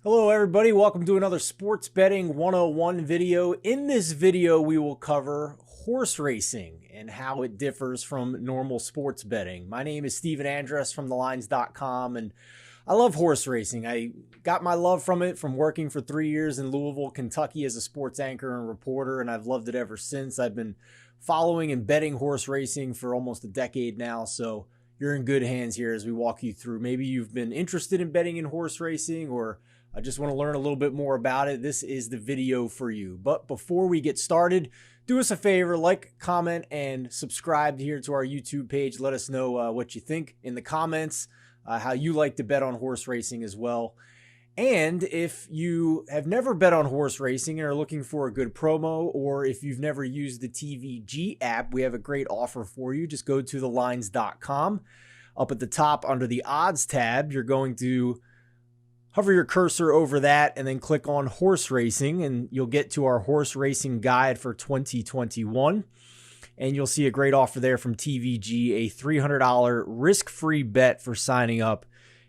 Hello everybody, welcome to another Sports Betting 101 video. In this video, we will cover horse racing and how it differs from normal sports betting. My name is Steven Andress from thelines.com, and I love horse racing. I got my love from it from working for 3 years in Louisville, Kentucky as a sports anchor and reporter, and I've loved it ever since. I've been following and betting horse racing for almost a decade now, so you're in good hands here as we walk you through. Maybe you've been interested in betting in horse racing, or I just want to learn a little bit more about it. This is the video for you. But before we get started, do us a favor, like, comment, and subscribe here to our YouTube page. Let us know what you think in the comments, how you like to bet on horse racing as well. And if you have never bet on horse racing and are looking for a good promo, or if you've never used the TVG app, we have a great offer for you. Just go to thelines.com. Up at the top under the odds tab, you're going to hover your cursor over that and then click on horse racing, and you'll get to our horse racing guide for 2021. And you'll see a great offer there from TVG, a $300 risk-free bet for signing up.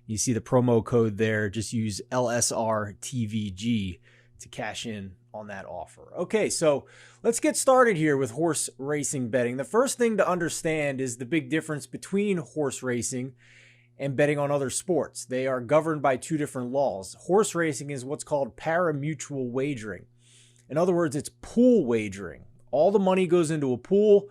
You see the promo code there. Just use LSRTVG to cash in on that offer. Okay, so let's get started here with horse racing betting. The first thing to understand is the big difference between horse racing and betting on other sports. They are governed by two different laws. Horse racing is what's called pari-mutuel wagering. In other words, it's pool wagering. All the money goes into a pool,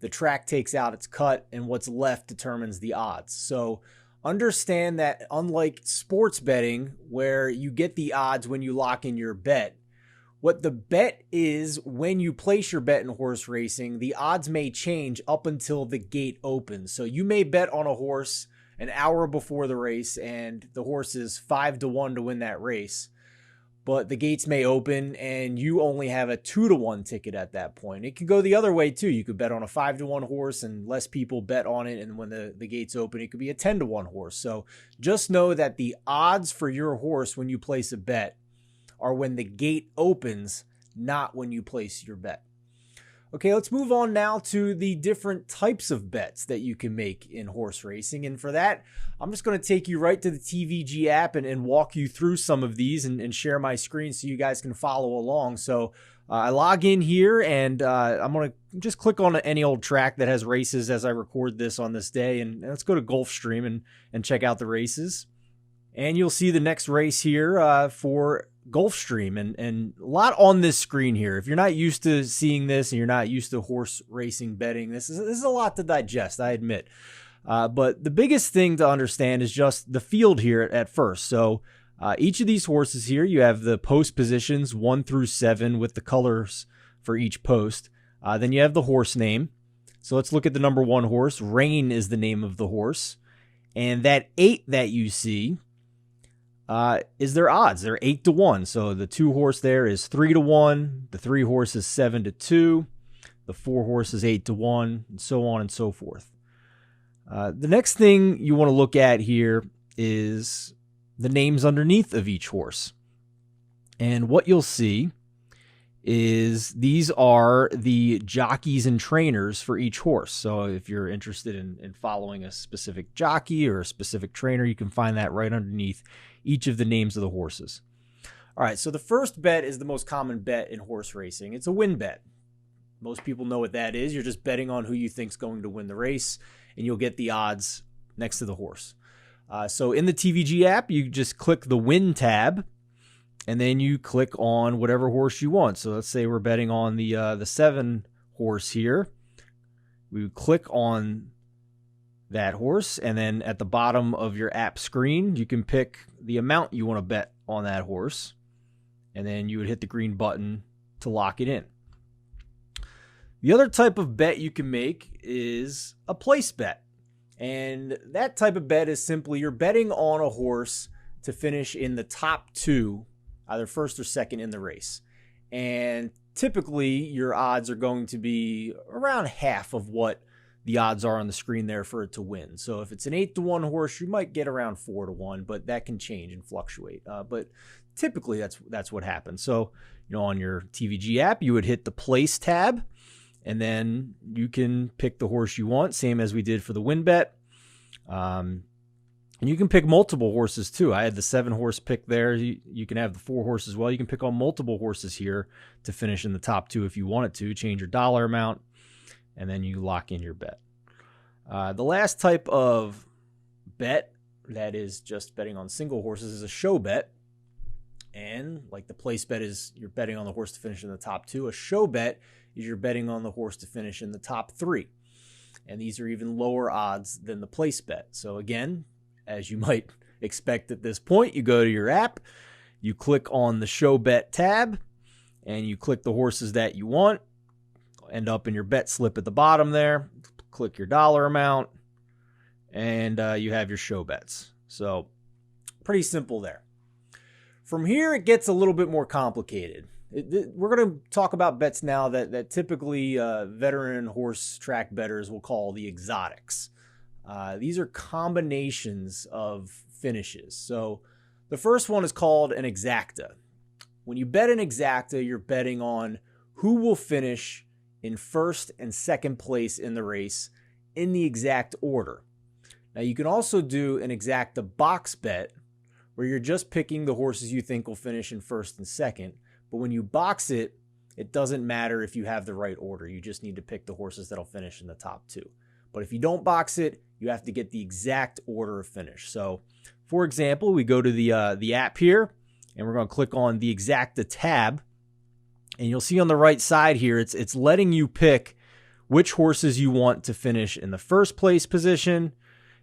the track takes out its cut, and what's left determines the odds. So understand that unlike sports betting, where you get the odds when you lock in your bet, what the bet is when you place your bet in horse racing, the odds may change up until the gate opens. So you may bet on a horse an hour before the race, and the horse is 5-1 to win that race. But the gates may open, and you only have a 2-1 ticket at that point. It can go the other way, too. You could bet on a 5-1 horse, and less people bet on it, and when the gates open, it could be a 10-1 horse. So just know that the odds for your horse when you place a bet are when the gate opens, not when you place your bet. Okay, let's move on now to the different types of bets that you can make in horse racing. And for that, I'm just going to take you right to the TVG app and walk you through some of these and share my screen so you guys can follow along. So I log in here, and I'm going to just click on any old track that has races as I record this on this day. And let's go to Gulfstream and check out the races. And you'll see the next race here for Gulfstream, and a lot on this screen here. If you're not used to seeing this and you're not used to horse racing betting, this is a lot to digest, I admit. But the biggest thing to understand is just the field here at first. So each of these horses here, you have the post positions 1 through 7 with the colors for each post. Then you have the horse name. So let's look at the number 1 horse. Rain is the name of the horse. And that 8 that you see is their odds. They're 8-1. So the 2 horse there is 3-1. The 3 horse is 7-2. The 4 horse is 8-1, and so on and so forth. The next thing you want to look at here is the names underneath of each horse. And what you'll see is these are the jockeys and trainers for each horse. So if you're interested in following a specific jockey or a specific trainer, you can find that right underneath each of the names of the horses. All right, so the first bet is the most common bet in horse racing. It's a win bet. Most people know what that is. You're just betting on who you think's going to win the race, and you'll get the odds next to the horse. So in the TVG app, you just click the win tab, and then you click on whatever horse you want. So let's say we're betting on the 7 horse here. We would click on that horse, and then at the bottom of your app screen, you can pick the amount you want to bet on that horse, and then you would hit the green button to lock it in. The other type of bet you can make is a place bet, and that type of bet is simply you're betting on a horse to finish in the top 2, either first or second in the race, and typically your odds are going to be around half of what the odds are on the screen there for it to win. So if it's an 8-1 horse, you might get around 4-1, but that can change and fluctuate. But typically that's what happens. So, on your TVG app, you would hit the place tab, and then you can pick the horse you want, same as we did for the win bet. And you can pick multiple horses too. I had the 7-horse pick there. You can have the 4-horse as well. You can pick on multiple horses here to finish in the top 2 if you wanted to. Change your dollar amount, and then you lock in your bet. The last type of bet that is just betting on single horses is a show bet. And like the place bet is you're betting on the horse to finish in the top 2. A show bet is you're betting on the horse to finish in the top 3. And these are even lower odds than the place bet. So again, as you might expect at this point, you go to your app, you click on the show bet tab, and you click the horses that you want. End up in your bet slip at the bottom there. Click your dollar amount, and you have your show bets. So pretty simple there. From here, it gets a little bit more complicated. We're going to talk about bets now that typically veteran horse track bettors will call the exotics. These are combinations of finishes. So the first one is called an exacta. When you bet an exacta, you're betting on who will finish in first and second place in the race in the exact order. Now you can also do an exacta box bet where you're just picking the horses you think will finish in first and second. But when you box it, it doesn't matter if you have the right order. You just need to pick the horses that'll finish in the top 2. But if you don't box it, you have to get the exact order of finish. So, for example, we go to the app here, and we're going to click on the exacta tab. And you'll see on the right side here, it's letting you pick which horses you want to finish in the first place position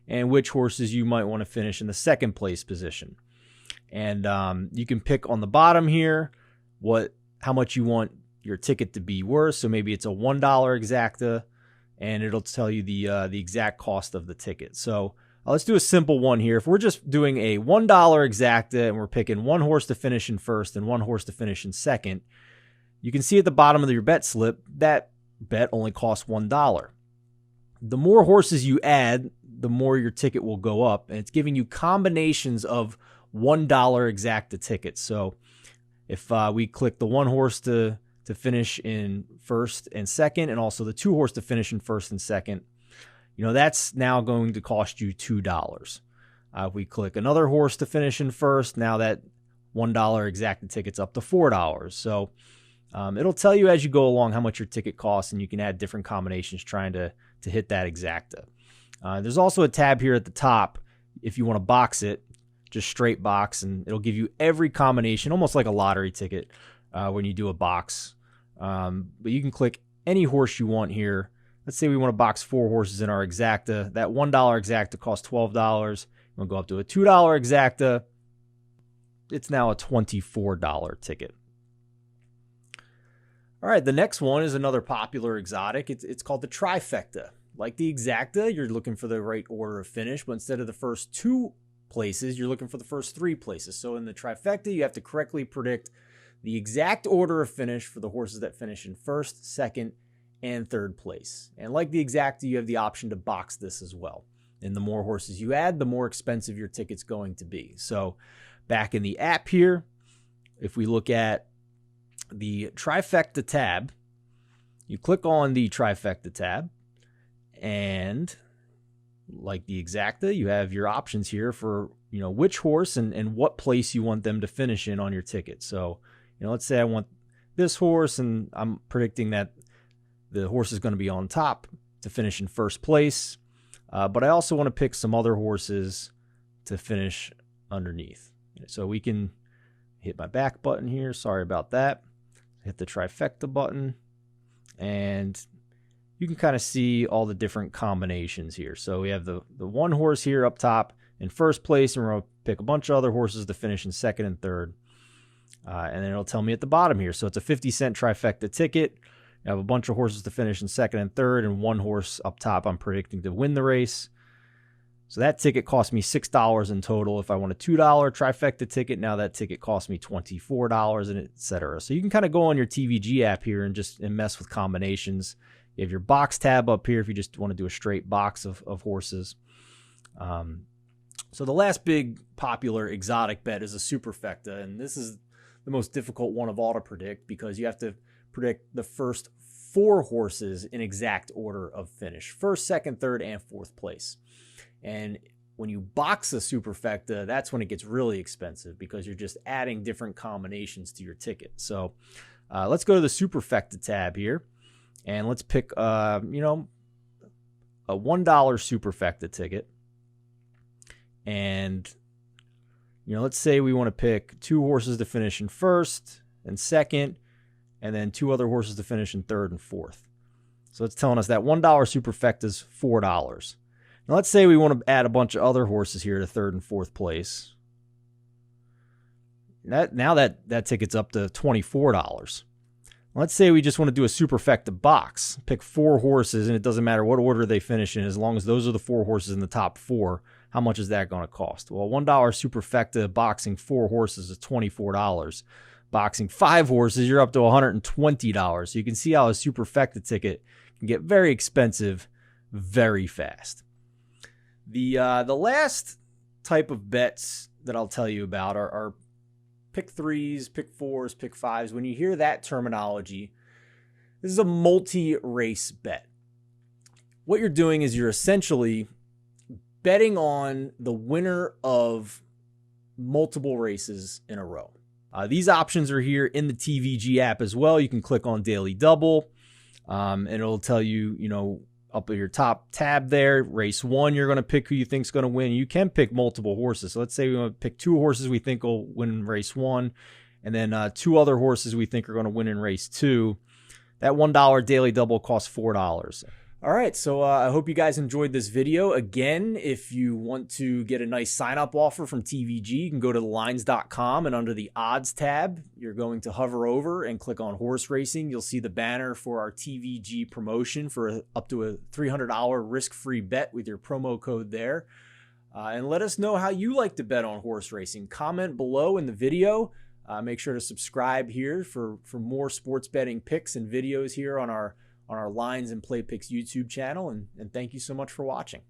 and which horses you might want to finish in the second place position. And you can pick on the bottom here how much you want your ticket to be worth. So maybe it's a $1 exacta, and it'll tell you the exact cost of the ticket. So let's do a simple one here. If we're just doing a $1 exacta and we're picking one horse to finish in first and one horse to finish in second, you can see at the bottom of your bet slip that bet only costs $1. The more horses you add, the more your ticket will go up, and it's giving you combinations of $1 exacta tickets. So if we click the 1 horse to finish in first and second, and also the 2 horse to finish in first and second, that's now going to cost you $2. If we click another horse to finish in first, now that $1 exacta ticket's up to $4. So it'll tell you as you go along how much your ticket costs, and you can add different combinations trying to hit that exacta. There's also a tab here at the top if you want to box it, just straight box, and it'll give you every combination, almost like a lottery ticket when you do a box. But you can click any horse you want here. Let's say we want to box 4 horses in our exacta. That $1 exacta costs $12. We'll go up to a $2 exacta. It's now a $24 ticket. All right, the next one is another popular exotic. It's called the trifecta. Like the exacta, you're looking for the right order of finish, but instead of the first 2 places, you're looking for the first 3 places. So in the trifecta, you have to correctly predict the exact order of finish for the horses that finish in first, second, and third place. And like the exacta, you have the option to box this as well. And the more horses you add, the more expensive your ticket's going to be. So back in the app here, if we look at the trifecta tab, you click on the trifecta tab, and like the exacta, you have your options here for which horse and what place you want them to finish in on your ticket. So let's say I want this horse, and I'm predicting that the horse is going to be on top to finish in first place, but I also want to pick some other horses to finish underneath. So we can hit my back button here. Sorry about that. Hit the trifecta button, and you can kind of see all the different combinations here. So we have the 1 horse here up top in first place, and we're going to pick a bunch of other horses to finish in second and third. And then it'll tell me at the bottom here. So it's a 50-cent trifecta ticket. You have a bunch of horses to finish in second and third, and 1 horse up top I'm predicting to win the race. So that ticket cost me $6 in total. If I want a $2 trifecta ticket, now that ticket costs me $24, and et cetera. So you can kind of go on your TVG app here and mess with combinations. You have your box tab up here if you just want to do a straight box of horses. So the last big popular exotic bet is a superfecta, and this is the most difficult one of all to predict because you have to predict the first 4 horses in exact order of finish: first, second, third, and fourth place. And When you box a superfecta, that's when it gets really expensive because you're just adding different combinations to your ticket. So let's go to the superfecta tab here, and let's pick a $1 superfecta ticket. And let's say we want to pick 2 horses to finish in first and second, and then 2 other horses to finish in third and fourth. So it's telling us that $1 superfecta is $4. Now let's say we want to add a bunch of other horses here to third and fourth place. Now that ticket's up to $24. Let's say we just want to do a superfecta box, pick 4 horses, and it doesn't matter what order they finish in, as long as those are the 4 horses in the top 4. How much is that going to cost? Well, $1 superfecta boxing 4 horses is $24. Boxing 5 horses, you're up to $120. So you can see how a superfecta ticket can get very expensive very fast. The last type of bets that I'll tell you about are pick 3s, pick 4s, pick 5s. When you hear that terminology, this is a multi-race bet. What you're doing is you're essentially betting on the winner of multiple races in a row. These options are here in the TVG app as well. You can click on Daily Double, and it'll tell you, up at your top tab there, race 1, you're going to pick who you think is going to win. You can pick multiple horses. So let's say we want to pick 2 horses we think will win in race 1, and then 2 other horses we think are going to win in race 2. That $1 Daily Double costs $4. All right, so I hope you guys enjoyed this video. Again, if you want to get a nice sign-up offer from TVG, you can go to thelines.com, and under the odds tab, you're going to hover over and click on horse racing. You'll see the banner for our TVG promotion for up to a $300 risk-free bet with your promo code there. And let us know how you like to bet on horse racing. Comment below in the video. Make sure to subscribe here for more sports betting picks and videos here on our Lines and Play Picks YouTube channel, and thank you so much for watching.